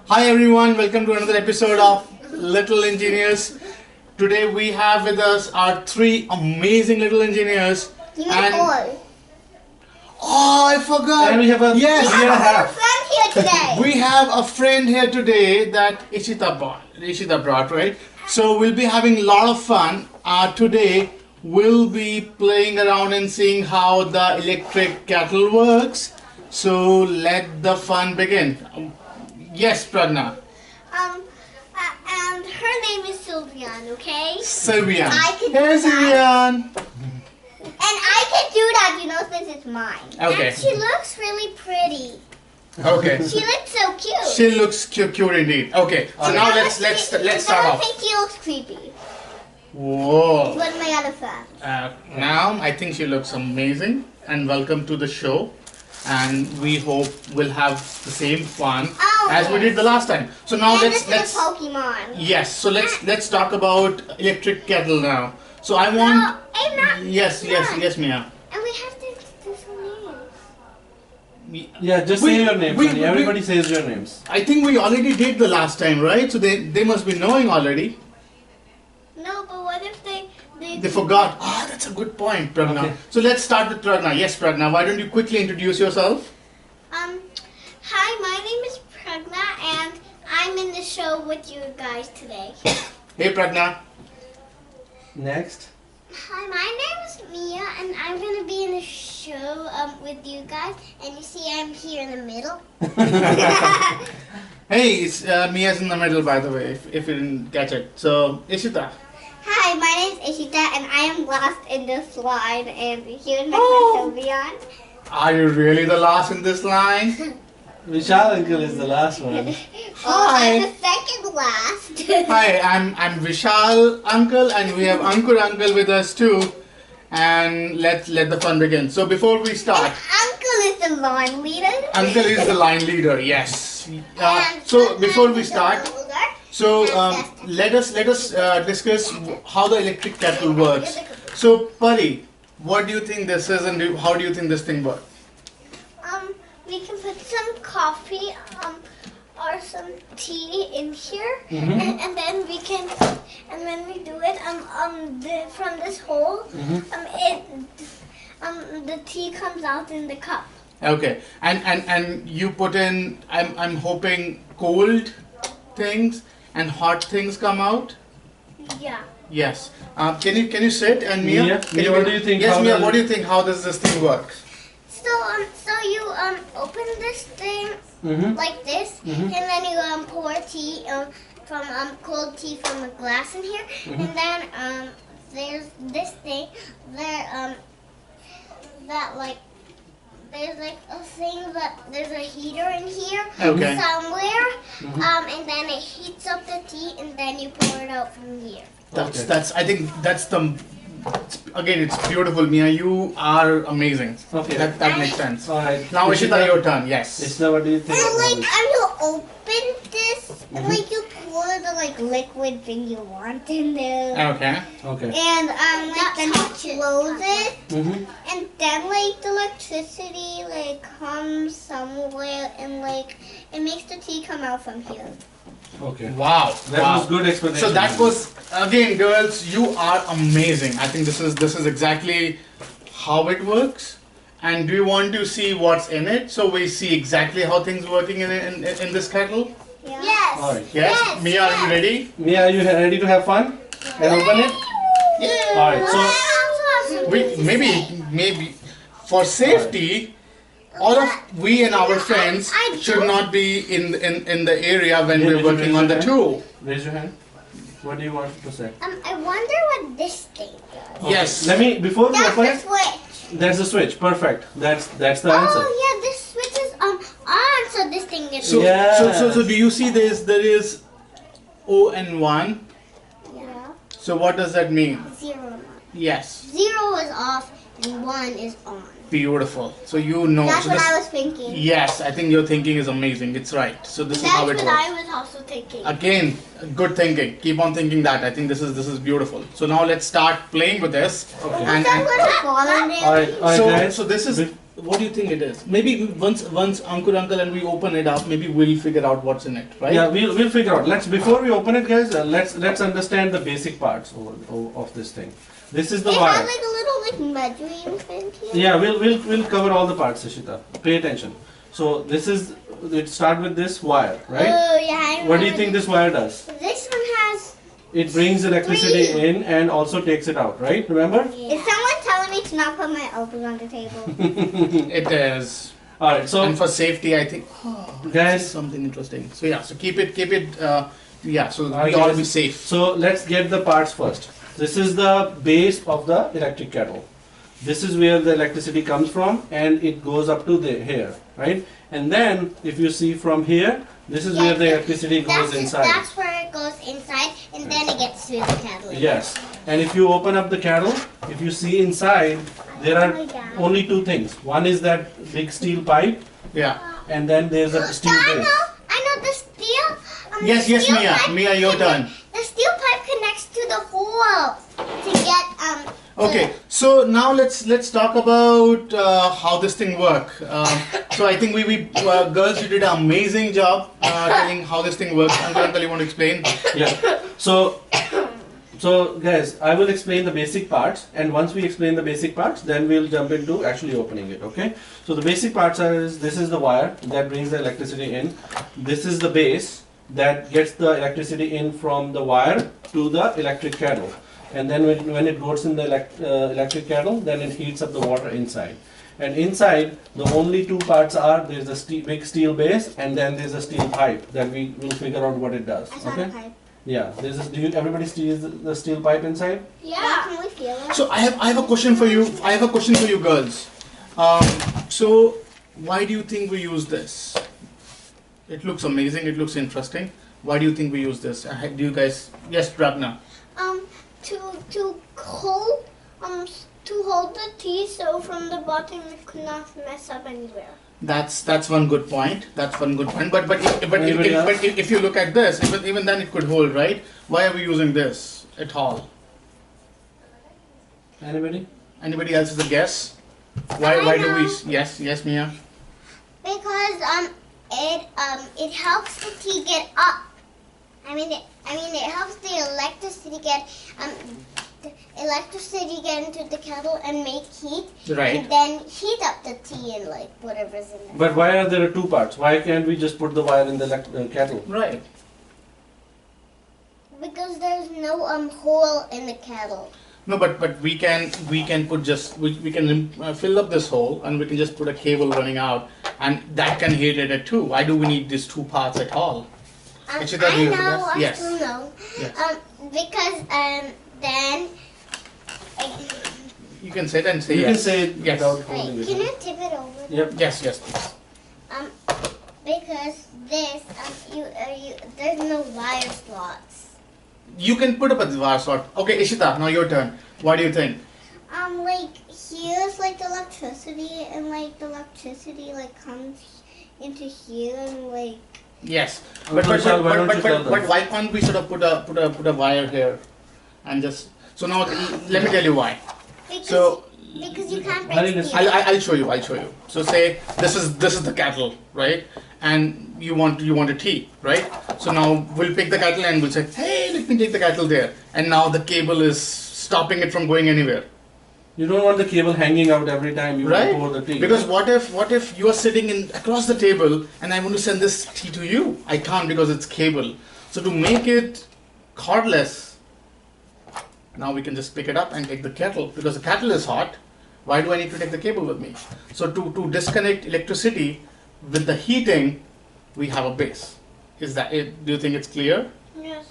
Hi everyone, welcome to another episode of Little Engineers. Today we have with us our three amazing little engineers. And oh, I forgot. And we have a friend here today. We have a friend here today that Ishita brought, right? So we'll be having a lot of fun. Today we'll be playing around and seeing how the electric kettle works. So let the fun begin. Yes, Pragna. And her name is Sylvian, okay? Sylvian. I can Hey, do that. Sylvian. And I can do that, since it's mine. Okay. And she looks really pretty. Okay. She looks so cute. She looks cute indeed. Okay. So now let's start I off. think she looks creepy. Whoa. What my other friend? Now I think she looks amazing. And welcome to the show. And we hope we'll have the same fun as we did the last time. So now And let's this is a Pokemon. yes. So let's talk about electric kettle now. So I want No, I'm not. yes, Mia. And we have to do some names. Yeah, just We- say your names. we- Sonny. Everybody says your names. I think we already did the last time, right? So they must be knowing already. No, but what if they They forgot. Ah, that's a good point, Pragna. Okay. So let's start with Pragna. Yes, Pragna. Why don't you quickly introduce yourself? Hi, my name is Pragna, and I'm in the show with you guys today. Hey, Pragna. Next. Hi, my name is Mia, and I'm gonna be in the show with you guys. And you see, I'm here in the middle. Hey, it's Mia's in the middle, by the way, if you didn't catch it. So, Ishita. Hi, my name is Ishita, and I am lost in this line. And here is my Oh. friend Sylvian. Are you really the last in this line? Vishal uncle is the last one. I'm the second last. Hi, I'm Vishal Uncle, and we have Ankur Uncle with us too. And let the fun begin. So before we start, Uncle is the line leader. Uncle is the line leader. Yes. And So Pragna before we is the start. ruler. So let us discuss how the electric kettle works. So Pari, what do you think this is, and how do you think this thing works? We can put some coffee or some tea in here, Mhm. and then we can, and when we do it, from this hole, the tea comes out in the cup. Okay, and you put in. I'm hoping cold things and hot things come out. Yeah. Yes. Can you sit and Mia? Mia? Can Mia, what do you think? Yes, How Mia. does- What do you think? How does this thing work? So you open this thing Mm-hmm. like this, Mhm. and then you pour tea from cold tea from a glass in here, and then there's this thing there that like there's like a thing that there's a heater in here Okay. somewhere, and then it heats up the tea, and then you pour it out from here. That's. I think that's the. Again, it's beautiful, Mia. You are amazing. Okay. That makes sense. All right. Now, Ishita, your turn. Yes. Ishita, what do you think? And about like, this? and you open this, and like you pour the like liquid thing you want in there. Okay. Okay. And like then you close it, Mm-hmm. and then like the electricity like comes somewhere, and like it makes the tea come out from here. Okay. Wow. That wow. was good explanation. So that was again, girls. You are amazing. I think this is exactly how it works. And do you want to see what's in it? So we see exactly how things working in this kettle. Yeah. Yes. All right. Yes. Yes, Mia, are you ready? Mia, are you ready to have fun? And open it? Yeah. All right. So We maybe for safety. All of we and our friends should not be in the area when Yeah, we're did you working raise on your the hand? tool. raise your hand. What do you want to say? I wonder what this thing does. Okay. Yes. Let me before we That's open the it. switch. That's the switch. Perfect. That's the answer. Oh yeah, this switch is on, so this thing gets. So, Yes. so do you see there is O and 1? Yeah. So what does that mean? 0. Yes. 0 is off and 1 is on. Beautiful. So you know. That's so what this- I was thinking. Yes, I think your thinking is amazing. It's right. So this is That's how it what works. I was also thinking. Again, good thinking. Keep on thinking that. I think this is beautiful. So now let's start playing with this. Okay. And, What's that little ball in there? All right, so guys. so this is what do you think it is? Maybe once Ankur uncle and we open it up, maybe we'll figure out what's in it, right? Yeah, we'll figure out. Before we open it, guys, let's understand the basic parts of this thing. This is the It wire. has like a little like muddy thing here. Yeah, we'll cover all the parts, Ishita. Pay attention. So this is it. Start with this wire, right? Oh yeah. I What do you remember think this wire does? This one has. It brings electricity in and also takes it out, right? Remember? Is someone telling me to not put my elbows on the table? It is. All right. So And for safety, I think. guys, This is something interesting. So yeah, so keep it. Yeah, so Alright, we all guys. be safe. So let's get the parts first. This is the base of the electric kettle. This is where the electricity comes from, and it goes up to here, right? And then if you see from here, this is where the electricity goes inside. That's where it goes inside, and then it gets through the kettle. Yes. And if you open up the kettle, if you see inside, there Oh are my God. only two things. One is that big steel pipe, Yeah. and then there's a steel base. I know the steel. Yes, the yes, steel Mia. pipe Mia, your turn. The steel pipe connects to the hole to get Okay, so now let's talk about how this thing work. So I think we girls, you did an amazing job telling how this thing works. Uncle, you want to explain? Yeah. So guys, I will explain the basic parts, and once we explain the basic parts, then we'll jump into actually opening it. Okay. So the basic parts are this is the wire that brings the electricity in. This is the base that gets the electricity in from the wire to the electric kettle. And then when it goes in the electric kettle, then it heats up the water inside. And inside, the only two parts are there's a big steel base, and then there's a steel pipe that we will figure out what it does. I saw Okay? the pipe. Yeah. Everybody sees the steel pipe inside? Yeah. Can we feel it? So I have a question for you. I have a question for you girls. So why do you think we use this? It looks amazing. It looks interesting. Why do you think we use this? Do you guys? Yes, Ragna. To hold the tea so from the bottom it could not mess up anywhere. That's one good point. That's one good point. But Anybody else? if you look at this, even then it could hold, right? Why are we using this at all? Anybody? Anybody else has a guess? Why I do we? know. Yes, Mia. Because it helps the tea get up. It helps the electricity get into the kettle and make heat. Right. And then heat up the tea and like whatever's in there. But why are there two parts? Why can't we just put the wire in the kettle? Right. Because there's no hole in the kettle. No, but we can put we can fill up this hole and we can just put a cable running out and that can heat it too. Why do we need these two parts at all? Ishita, do I you know, have a guess? I Yes. still know. Yes. Because then. You can sit and say You yes. can say it Yes. without holding Wait, it. can you tip it over? Yep. Yes, please. Because this, there's no wire slots. You can put up a wire slot. Okay, Ishita, now your turn. What do you think? Like here's like the electricity, and like the electricity like comes into here, and like. Yes. Uncle Vishal, why don't you tell them? But why can't we sort of put a wire here and just so now let me tell you why. Because you can't Hari, break listen. steel. I'll show you. So say this is the kettle, right? And you want a tea, right? So now we'll pick the kettle and we'll say, hey, let me take the kettle there. And now the cable is stopping it from going anywhere. You don't want the cable hanging out every time you Right? pour the tea. Because what if you are sitting across the table and I want to send this tea to you? I can't because it's cable. So to make it cordless, now we can just pick it up and take the kettle because the kettle is hot. Why do I need to take the cable with me? So to disconnect electricity with the heating, we have a base. Is that it? Do you think it's clear? Yes.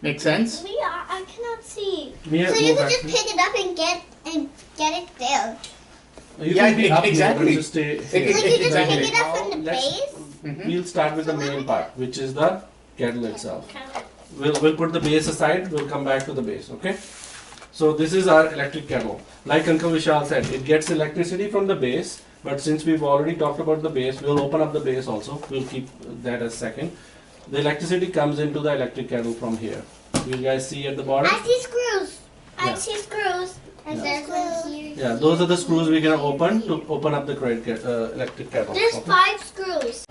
Make sense? I cannot see. Mia, So go you can back just to- pick it up and get it there. You Yeah, can be up here, exactly. but just stay here. Like you just Exactly. pick it up from the Let's- base. We'll start with the main part, which is the kettle itself. We'll put the base aside, we'll come back to the base, okay? So this is our electric kettle. Like Uncle Vishal said, it gets electricity from the base, but since we've already talked about the base, we'll open up the base also. We'll keep that as second. The electricity comes into the electric kettle from here. You guys see at the bottom? I see screws. I see screws. And there's one here. Yeah, those are the screws we can open to open up the electric kettle. There's Okay. 5 screws.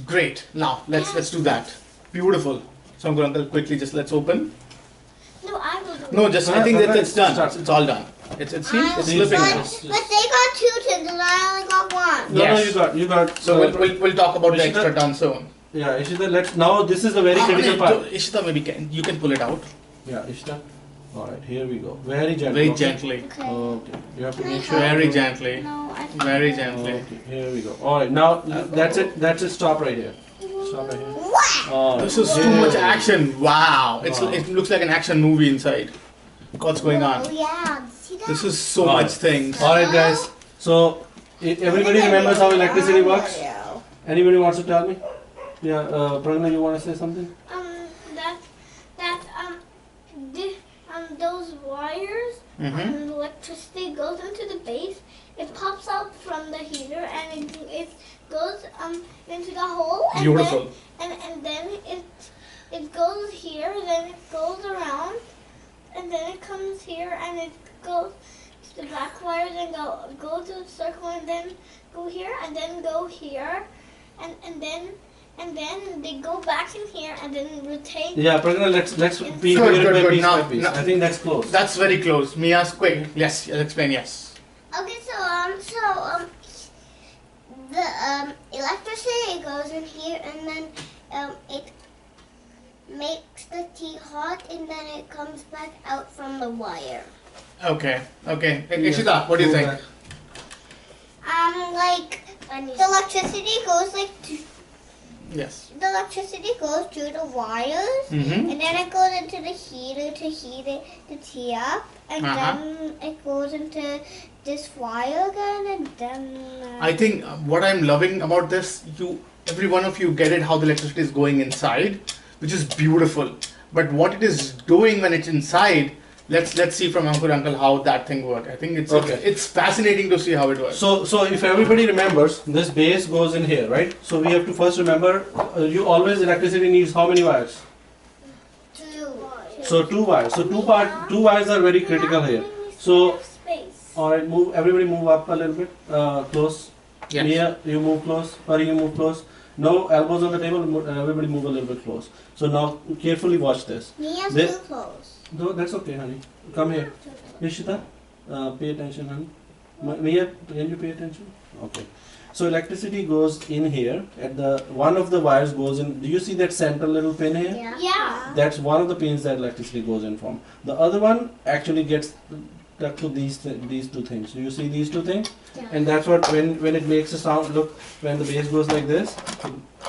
Great. Now let's do that. Beautiful. So Uncle, quickly just let's open. No, I will do it. No, just I think that it's done. Start. It's all done. It's see, it's But, slipping now. but they got 2 tins and I only got 1. No, Yes. you got. So we'll talk about the Ishita- extra turn soon. Yeah, Ishita, let's now. This is a very critical part. Ishita, maybe you can pull it out Yeah, Ishita. All right, here we go. Very gently. very okay? gently, Okay. Okay, you have to make sure. very gently, No, I very gently. Okay, here we go. All right, now that's it. That's it. Stop right here. Stop right here. Wow. All right, This is too here much we go. action. Wow, Wow. it looks like an action movie inside. What's going Oh, on? yeah. See that? This is so Wow. much things. All right, guys. So everybody remembers how electricity works? Anybody wants to tell me? Yeah, Pragna, you want to say something? Those wires, Mm-hmm. electricity goes into the base. It pops out from the heater and it goes into the hole. And Beautiful. And then it goes here. Then it goes around, and then it comes here and it goes to the back wires and go to the circle and then go here and then go here, and then they go back in here and then rotate. Yeah, Pragna, let's be Good, here good, by good. piece Now- by piece. now- I think that's close. That's very close. Mia's quick. Yes, explain. Yes. Okay, the electricity goes in here and then it makes the tea hot and then it comes back out from the wire. Okay. Okay. Hey, Yes, Ishita, what do you go think? back. Like the electricity goes Yes. the electricity goes through the wires Mm-hmm. and then it goes into the heater to heat the tea up and then it goes into this wire again and then I think what I'm loving about this, every one of you get it how the electricity is going inside, which is beautiful. But what it is doing when it's inside, let's see from Uncle how that thing works. I think it's fascinating to see how it works. So if everybody remembers, this base goes in here, right? So we have to first remember, electricity needs how many wires? 2. So 2 wires. So 2 wires are very critical here. So Space. all right, everybody move up a little bit, close. Yes. Mia, you move close. Hurry, you move close. No elbows on the table. Everybody move a little bit close. So now carefully watch this. Mia's They- too close. No, that's okay, honey. Come here. Ishita, pay attention, honey. Mia, can you pay attention? Okay. So electricity goes in here. One of the wires goes in. Do you see that center little pin here? Yeah. That's one of the pins that electricity goes in from. The other one actually gets stuck to these two things. Do you see these two things? Yeah. And that's what when it makes a sound. Look, when the bass goes like this.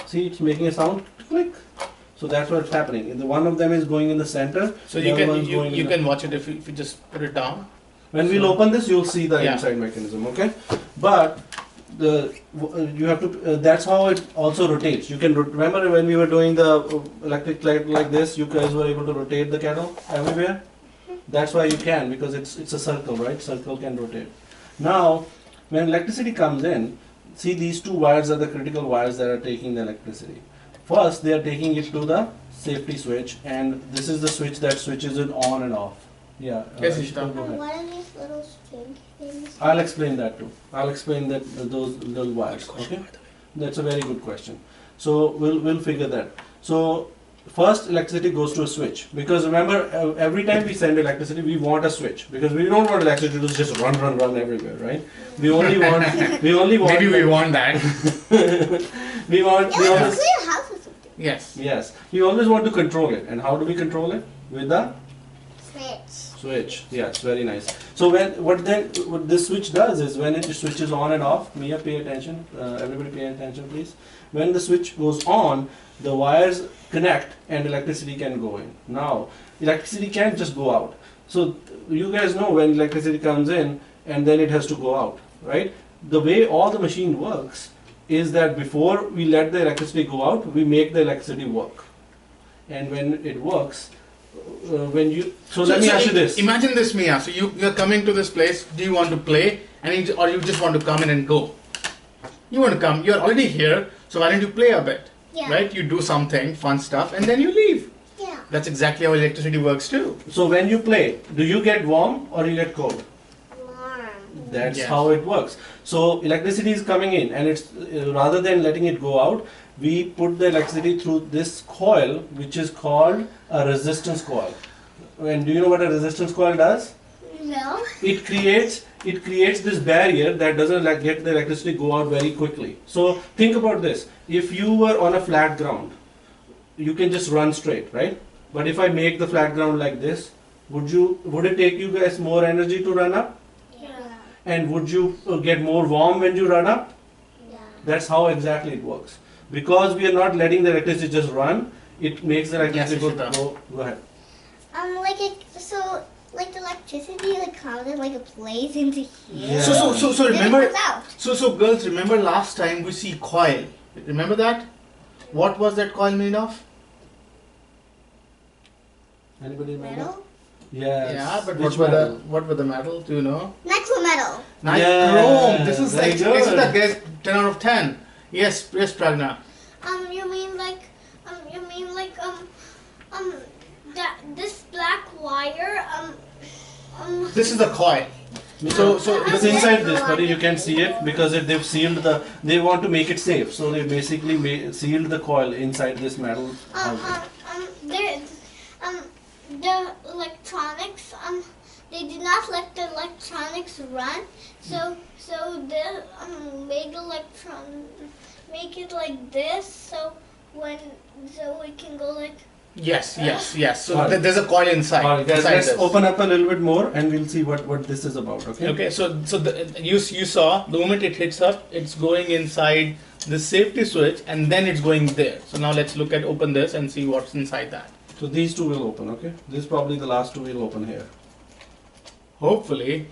See, it's making a sound. Click. So that's what's happening. The one of them is going in the center. So the you other can one's going you in the- can watch it if you just put it down. When we'll open this, you'll see the Yeah. inside mechanism. Okay, but you have to. That's how it also rotates. You can remember when we were doing the electric light like this. You guys were able to rotate the kettle everywhere. That's why you can, because it's a circle, right? Circle can rotate. Now, when electricity comes in, see these 2 wires are the critical wires that are taking the electricity. First, they are taking it to the safety switch, and this is the switch that switches it on and off. Yeah. Yes, Ishita, Ishita. go ahead. What are these little string things? I'll explain that too. I'll explain that those little wires. Okay, that's a very good question. So we'll figure that. So first, electricity goes to a switch, because remember, every time we send electricity, we want a switch, because we don't want electricity to just run everywhere, right? We only want Maybe we want that. we want we Yeah, always, clean a house or something. Yes. yes, we always want to control it. And how do we control it? With the Switch. switch. Yes, very nice. So what this switch does is, when it switches on and off, Mia, pay attention, everybody pay attention please. When the switch goes on, the wires connect and electricity can go in. Now, electricity can't just go out. So you guys know when electricity comes in and then it has to go out, right? The way all the machine works is that before we let the electricity go out, we make the electricity work. And when it works, when you, so let me ask you this. Imagine this, Mia. So you're coming to this place. Do you want to play, or you just want to come in and go? You want to come. You're already here. So why don't you play a bit? Yeah. Right? You do something fun stuff, and then you leave. Yeah. That's exactly how electricity works too. So when you play, do you get warm or you get cold? Warm. That's Yes. how it works. So electricity is coming in, and it's rather than letting it go out, we put the electricity through this coil, which is called a resistance coil. And do you know what a resistance coil does? No. It creates this barrier that doesn't get the electricity go out very quickly. So think about this: if you were on a flat ground, you can just run straight, right? But if I make the flat ground like this, would it take you guys more energy to run up? Yeah. And would you get more warm when you run up? Yeah. That's how exactly it works. Because we are not letting the electricity just run, it makes the electricity Yes, go. Ishita. Go ahead. Like the electricity comes and it plays into here. Yeah. So Then remember. it comes out. So girls, remember last time we see coil. Remember that? What was that coil made of? Anybody remember? Metal? Yes. Yeah, but Which what were the metal? Do you know? Nitro metal. Nice chrome. This is very like good. this is the guess 10 out of 10. Yes, Pragna. You mean that this black wire This is the coil. So It's inside this, buddy. You can see it because they've sealed the. They want to make it safe, so they basically sealed the coil inside this metal housing. the electronics they did not let the electronics run, so they make it like this, so we can go like. yes. So Alright. there's a coil inside. Alright, guys, inside let's this. open up a little bit more and we'll see what this is about. Okay. Okay, so you saw the moment it hits up, it's going inside the safety switch, and then it's going there. So now let's open this and see what's inside that. So these two will open. Okay. This is probably the last two will open here. Hopefully.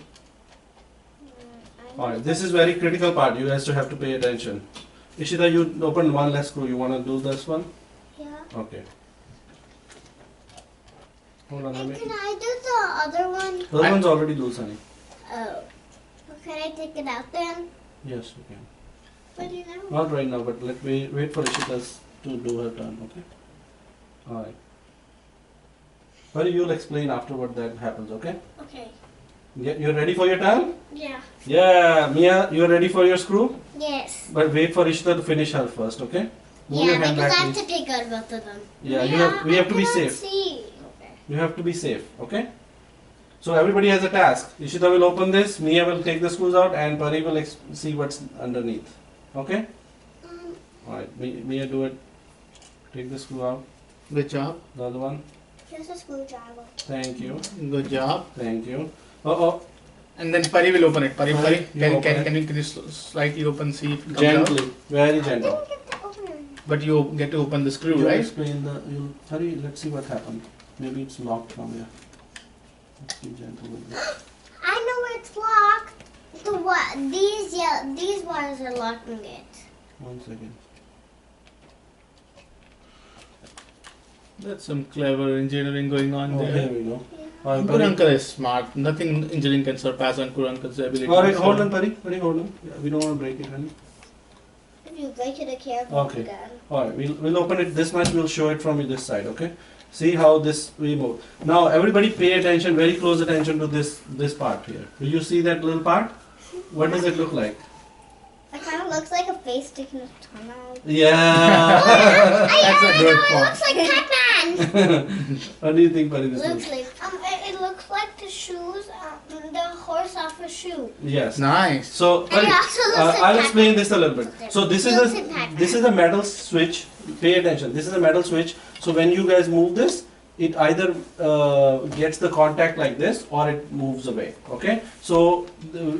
Alright, this is very critical part. You guys have to pay attention. Ishita, you open one less screw. You want to do this one? Yeah. Okay. Hold on, let And me. can I do the other one? The other one's already loose, honey. Oh. Can I take it out then? Yes, you can. But you know. Not right now, but let me wait for Ishita to do her turn. Okay. Alright. But you'll explain after what that happens. Okay. Okay. You're ready for your turn? Yeah. Yeah, Mia, you're ready for your screw? Yes. But wait for Ishita to finish her first, okay? Move your Yeah, hand because back, I have please. to take out both of them. Yeah, we have to be I cannot safe. See. Okay. You have to be safe, okay? So everybody has a task. Ishita will open this, Mia will take the screws out, and Pari will see what's underneath. Okay? Alright, Mia do it. Take the screw out. Good job. The other one. Here's a screwdriver. Thank you. Good job. Thank you. Oh, And then Pari will open it. Pari, Pari, you open it. can you slightly open, see if it comes gently. out? Very I gentle. didn't get to open it. But you get to open the screw, You right? explain Hurry, let's see what happened. Maybe it's locked from here. Let's be gentle with this. I know it's locked. These wires are locking it. 1 second. That's some clever engineering going on Oh, there. here we go. Alright, Kur Pari. uncle is smart. Nothing engineering can surpass on Kur uncle's ability. Alright, hold on, Pari. Pari, hold on. Yeah, we don't want to break it, honey. If you break it, I can't Okay. again. Alright, we'll open it this much. We'll show it from this side, okay? See how this we move. Now, everybody pay attention, very close attention to this part here. Do you see that little part? What does it look like? It kind of looks like a face sticking its tongue out. Yeah. That's a good It point. looks like Pac-Man. What do you think, Pari? This looks looks? like it looks like the shoes, the horse off a shoe. Yes. Nice. So, And Pari, it also looks like I'll Pac-Man. explain this a little bit. So this Looks like is Pac-Man. a metal switch. Pay attention. This is a metal switch. So when you guys move this, it either gets the contact like this or it moves away. Okay. So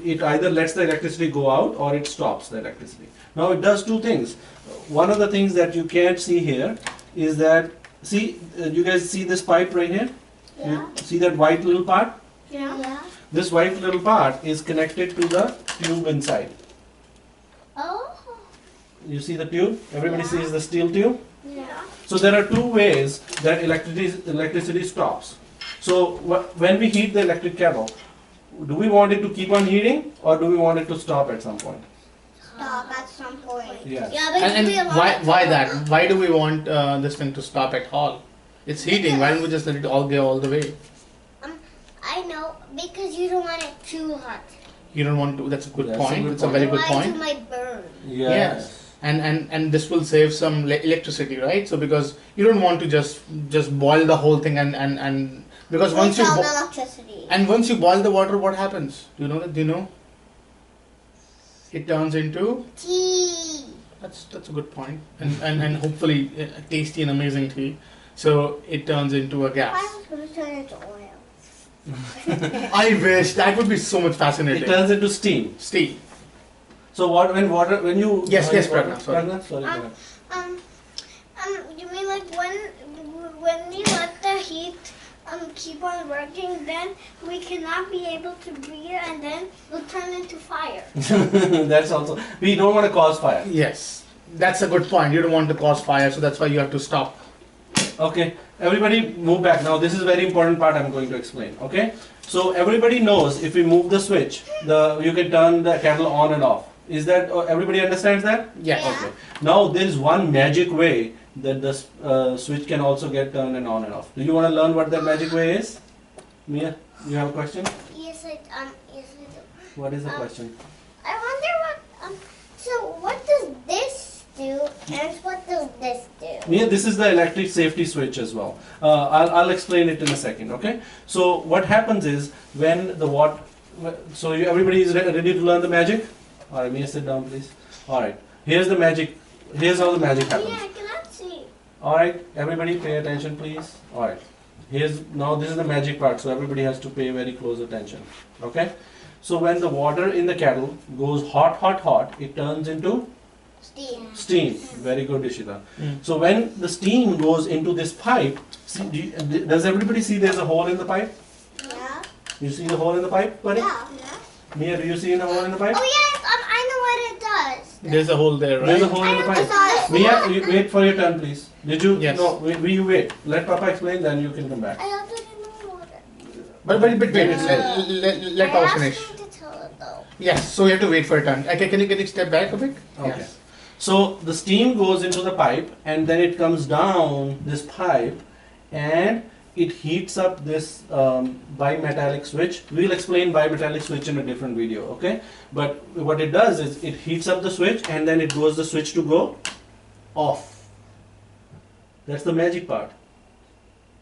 it either lets the electricity go out or it stops the electricity. Now it does two things. One of the things that you can't see here is that you guys see this pipe right here. Yeah. You see that white little part? Yeah. This white little part is connected to the tube inside. Oh. You see the tube? Everybody Yeah. sees the steel tube? Yeah. So there are two ways that electricity stops. So when we heat the electric kettle, do we want it to keep on heating or do we want it to stop at some point? Stop at some point. Yes. Yeah, but And we want why to- that? Why do we want this thing to stop at all? It's heating. Why don't we just let it all go all the way? I know, because you don't want it too hot. You don't want to. That's a good That's a point. good It's a point. very good Otherwise point. you might burn. Yes. And this will save some electricity, right? So because you don't want to just boil the whole thing and because once you Without bo- electricity. and once you boil the water, what happens? Do you know that? Do you know? It turns into Tea. that's a good point. And hopefully tasty and amazing tea. So it turns into a I gas. was going to turn it to oil. I wish that would be so much It fascinating. turns into steam. Steam. So when you Yes, Pragna, sorry. Pragna, sorry, go ahead. You mean like when we let the heat keep on working, then we cannot be able to breathe, and then we'll turn into fire. That's also, we don't want to cause fire. Yes, that's a good point. You don't want to cause fire, so that's why you have to stop. Okay, everybody move back. Now this is a very important part I'm going to explain. Okay, so everybody knows if we move the switch, you can turn the kettle on and off. Is that everybody understands that? Yes. Yeah. Okay. Now there is one magic way that the switch can also get turned and on and off. Do you want to learn what that magic way is? Mia, you have a question? Yes, yes, I do. What is the question? I wonder what so what does this do, and what does this do? Mia, this is the electric safety switch as well. I'll explain it in a second. Okay. So what happens is when the so everybody is ready to learn the magic? All right, Mia, sit down, please. All right. Here's the magic. Here's how the magic Oh, happens. yeah, I cannot see. All right, everybody pay attention, please. All right. Now this is the magic part, so everybody has to pay very close attention. Okay. So when the water in the kettle goes hot, hot, hot, it turns into Steam. steam. Very good, Ishita. Mm. So when the steam goes into this pipe, does everybody see there's a hole in the pipe? Yeah. You see the hole in the pipe, buddy? Yeah. Mia, do you see the hole in the pipe? Oh yes, I know what it does. There's a hole there, There's a right? hole in the I pipe. saw it. Mia, wait for your turn, please. Did you? Yes. No, you wait. Let Papa explain, then you can come back. I also didn't know what it. But wait, let I Paul asked finish. him to tell it though. Yes, so you have to wait for a turn. Okay, can you step back a bit? Okay. Yes. So the steam goes into the pipe and then it comes down this pipe and it heats up this bimetallic switch. We'll explain bimetallic switch in a different video, okay? But what it does is it heats up the switch and then it goes the switch to go off. That's the magic part.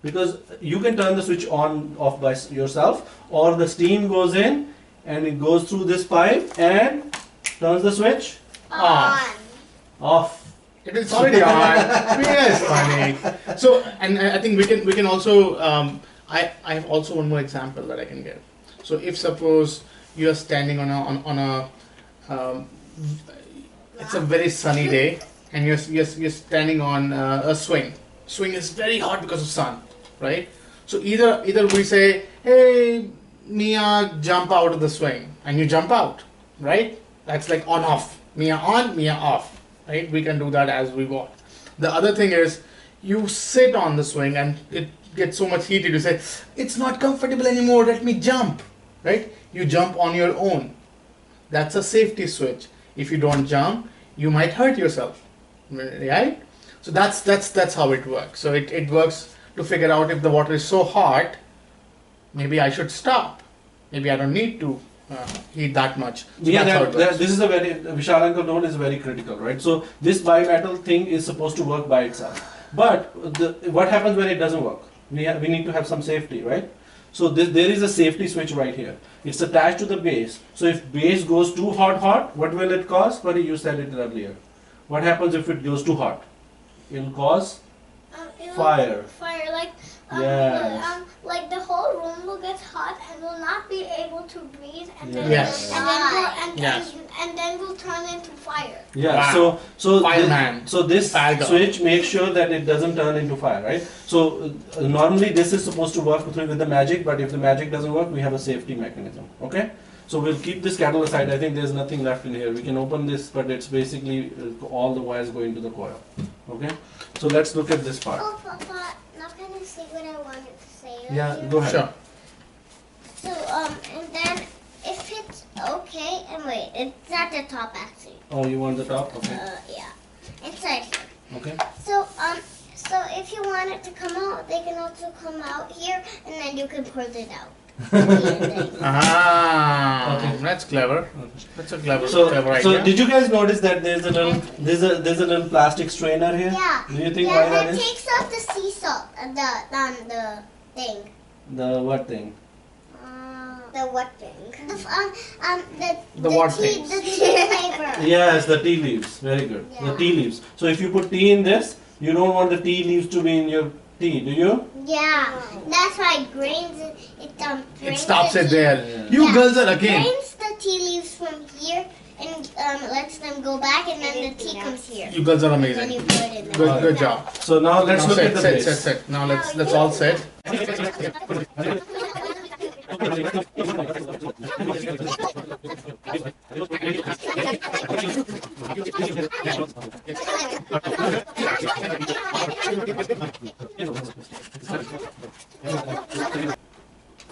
Because you can turn the switch on off by yourself, or the steam goes in and it goes through this pipe and turns the switch On. off. It is already on. Yes, funny. So, and I think we can also. I have also one more example that I can give. So, if suppose you are standing on a it's a very sunny day, and you're standing on a swing. Swing is very hot because of sun, right? So either we say, hey Mia, jump out of the swing, and you jump out, right? That's like on off. Mia on, Mia off. Right? We can do that as we want. The other thing is you sit on the swing and it gets so much heated. You say, it's not comfortable anymore, let me jump. Right? You jump on your own. That's a safety switch. If you don't jump, you might hurt yourself. Right? So that's how it works. So it works to figure out if the water is so hot, maybe I should stop. Maybe I don't need to heat that much. So Yeah, that's how it works. this is a very, Vishal uncle note is very critical, right? So this bimetal thing is supposed to work by itself. But what happens when it doesn't work? We need to have some safety, right? So there is a safety switch right here. It's attached to the base. So if base goes too hot, what will it cause? Buddy, you said it earlier. What happens if it goes too hot? It'll cause It'll fire. Fire, like Yes. like the whole room will get hot and will not be able to breathe, and then Yes. Yes. and then we'll turn into fire. Yeah. Wow. So Fireman. this Fire girl. switch makes sure that it doesn't turn into fire, right? So normally this is supposed to work with the magic, but if the magic doesn't work, we have a safety mechanism. Okay. So we'll keep this kettle aside. I think there's nothing left in here. We can open this, but it's basically all the wires going to the coil. Okay, so let's look at this part. Oh, Papa, now can I say what I wanted to say? Yeah, earlier? go ahead. Sure. So, and then if it's okay, and wait, it's at the top actually. Oh, you want the top? Okay. Yeah, inside here. Okay. So if you want it to come out, they can also come out here, and then you can pull it out. Ah, Okay. that's clever. That's a clever, So, clever so idea. did you guys notice that there's a little plastic strainer here? Yeah. Do you think Yeah, why that that is? takes off the sea salt, the thing. The what thing? The what thing? The what tea, things? the tea paper. Yes, the tea leaves. Very good. The Yeah. tea leaves. So if you put tea in this, you don't want the tea leaves to be in your tea, do you? Yeah, that's why it grains it. It Grains stops the it tea- there. Yeah. You Yeah. girls are again. Grains the tea leaves from here and lets them go back, and then the tea comes here. You girls are And then amazing. you put it in the Good, good job. So now let's Now look set, at the set, base. set, set. Now let's all set.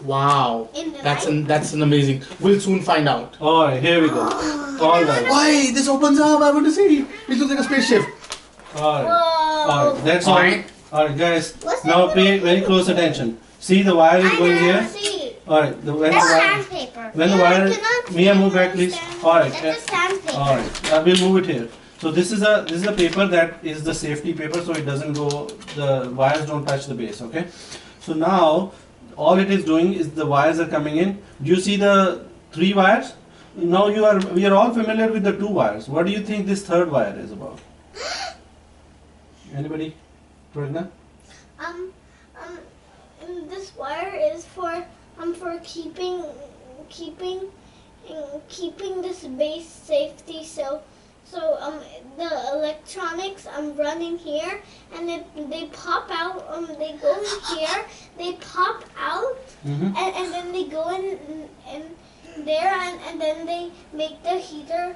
Wow, In the that's an amazing. We'll soon find out. Alright, here we go. Alright. Why this opens up? I want to see. It looks like a spaceship. Alright. Whoa! Alright, that's all. Alright. Alright, guys. What's Now that pay little- very close attention. See the wire is I going never here. see. Alright, when the That's wire. sandpaper. when the Yeah, I wire- cannot see, Mia, I move don't back, please. understand. Alright, That's a sandpaper. Alright, we'll move it here. So this is a paper that is the safety paper, so it doesn't go. The wires don't touch the base. Okay. So now all it is doing is the wires are coming in. Do you see the 3 wires? Now we are all familiar with the 2 wires. What do you think this 3rd wire is about? Anybody? Pragna? And this wire is for keeping this base safety. So the electronics running here, and they pop out. They go in here. They pop out, Mm-hmm. and then they go in there, and then they make the heater.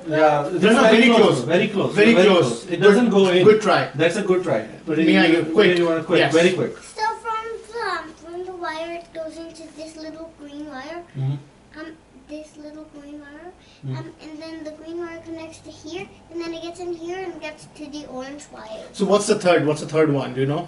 Yeah, this No, is no, very close. Very close. Very Very close. It doesn't go in. Good try. That's a good try. But Mia, you quick. You want to quick? Yes. Very quick. So from the wire, it goes into this little green wire. Mhm. This little green wire. Mhm. And then the green wire connects to here, and then it gets in here and gets to the orange wire. So what's the third? What's the third one? Do you know?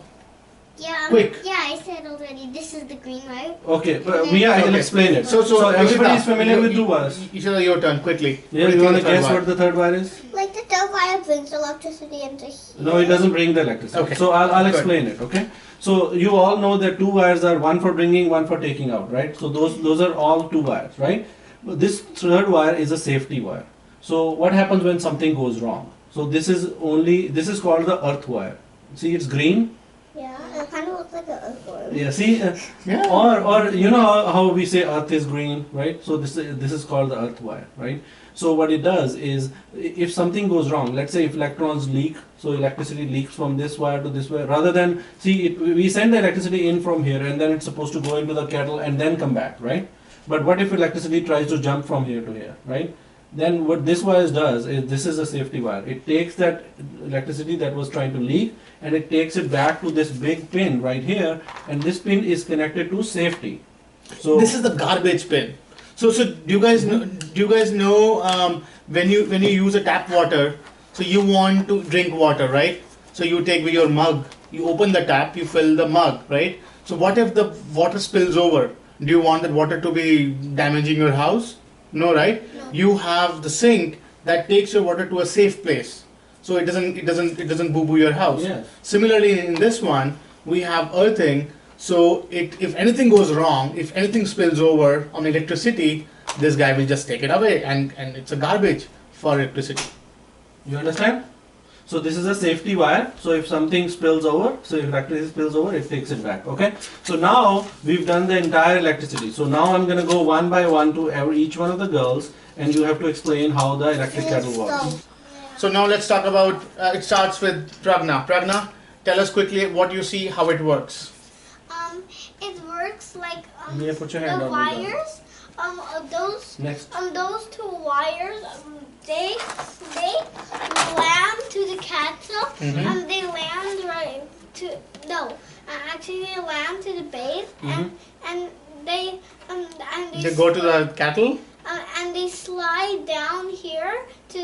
Yeah. Quick. Yeah, I said already. This is the green wire. Okay, but Mia, I will Okay. explain it. So everybody is Ishita, familiar with you- 2 wires. Ishita, your turn quickly. Yeah, What do you think want to the third guess one? what the 3rd wire is? Like the third wire brings electricity into here. No, it doesn't bring the electricity. Okay. So I'll Good. explain it. Okay. So you all know that 2 wires are one for bringing, one for taking out, right? So those are all 2 wires, right? But this 3rd wire is a safety wire. So what happens when something goes wrong? So this is called the earth wire. See, it's green. Yeah, it kind of looks like an earthworm. Yeah. See. Yeah. Or you know how we say earth is green, right? So this is called the earth wire, right? So what it does is, if something goes wrong, let's say if electrons leak, so electricity leaks from this wire to this wire, rather than we send the electricity in from here, and then it's supposed to go into the kettle and then come back, right? But what if electricity tries to jump from here to here, right? Then what this wire does is, this is a safety wire. It takes that electricity that was trying to leak, and it takes it back to this big pin right here, and this pin is connected to safety. So This is the garbage bin. So do you guys know? Do you guys know when you use a tap water? So you want to drink water, right? So you take with your mug. You open the tap. You fill the mug, right? So what if the water spills over? Do you want that water to be damaging your house? No, right? No. You have the sink that takes your water to a safe place, so it doesn't boo boo your house. Yes. Similarly, in this one, we have earthing. So if anything goes wrong, if anything spills over on electricity, this guy will just take it away, and it's a garbage for electricity. you understand? So this is a safety wire. So if something spills over, so if electricity spills over, it takes it back. Okay. So now we've done the entire electricity. So now I'm going to go one by one to each one of the girls, and you have to explain how the electric kettle works. So now let's talk about. It starts with Pragna. Pragna, tell us quickly what you see, how it works. It works like Yeah, put your hand the on the gun. wires, those Next. those two wires, they land to the cattle. Mhm. They land right to actually they land to the base, and they They go to the cattle? and they slide down here to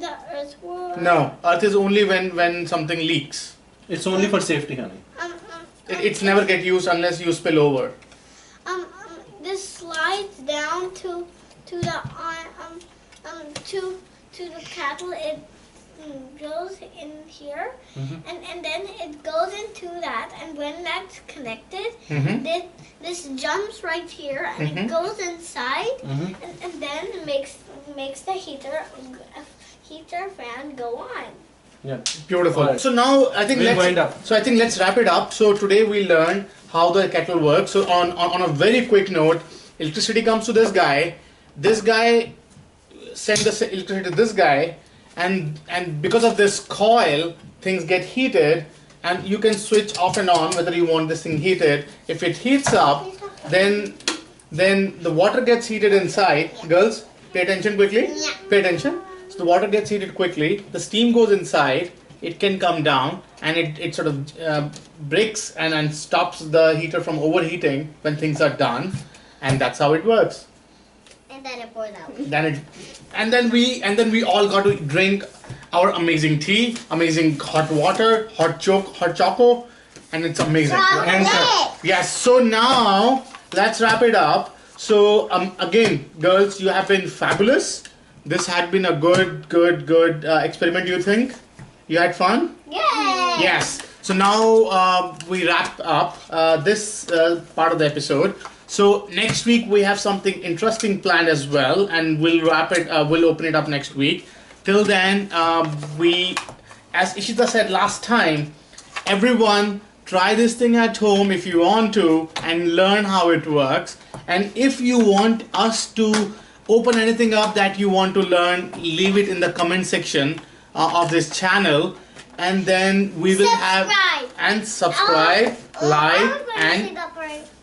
the earth world. No, Earth is only when something leaks. It's only for safety, honey. It's never get used unless you spill over. This slides down to the to the cattle. It goes in here, and then it goes into that. And when that's connected, this jumps right here, and it goes inside, and then makes the heater fan go on. Yeah. Beautiful. Alright. So now I think We'll wind up. So I think let's wrap it up. So today we learned how the kettle works. So on a very quick note, electricity comes to this guy. This guy sends the electricity to this guy, and because of this coil, things get heated, and you can switch off and on whether you want this thing heated. If it heats up, then the water gets heated inside. Girls, pay attention quickly. Yeah. Pay attention. So the water gets heated quickly, the steam goes inside, it can come down, and it sort of breaks and stops the heater from overheating when things are done, and that's how it works. And then it pours out. And then we all got to drink our amazing tea, amazing hot water, hot choco, and it's amazing. Chocolate. Yes. So now let's wrap it up. So again, girls, you have been fabulous. This had been a good experiment. You think? You had fun? Yay! Yes. So now we wrap up this part of the episode. So next week we have something interesting planned as well, and we'll wrap it. We'll open it up next week. Till then, as Ishita said last time, everyone try this thing at home if you want to and learn how it works. And if you want us to open anything up that you want to learn, leave it in the comment section of this channel, and then we will subscribe, like, and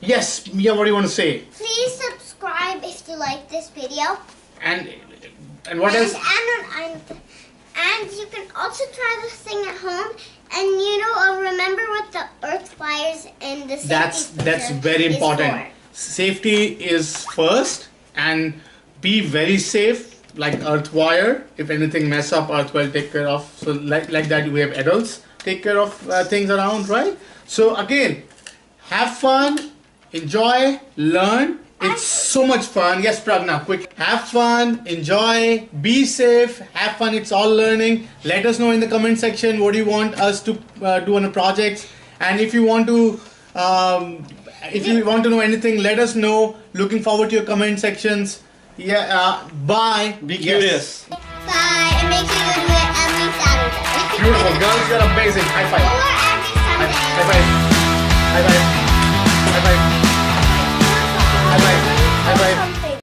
yes, Mia, what do you want to say? Please subscribe if you like this video. And what else? And you can also try this thing at home. And remember what the earth wires and the safety That's feature very is important. for. Safety is first, and be very safe. Like earth wire, if anything mess up, earth will take care of. So like that, we have adults take care of things around, right? So again, have fun, enjoy, learn. It's so much fun. Yes, Pragna, quick. Have fun, enjoy, be safe, have fun. It's all learning. Let us know in the comment section what you want us to do on the projects. And if you want to know anything, let us know. Looking forward to your comment sections. Yeah. Bye. Be Yes. curious. Bye. And make sure you do it every Saturday. Beautiful girls, you're amazing. High five. Or every Sunday. High five. High five.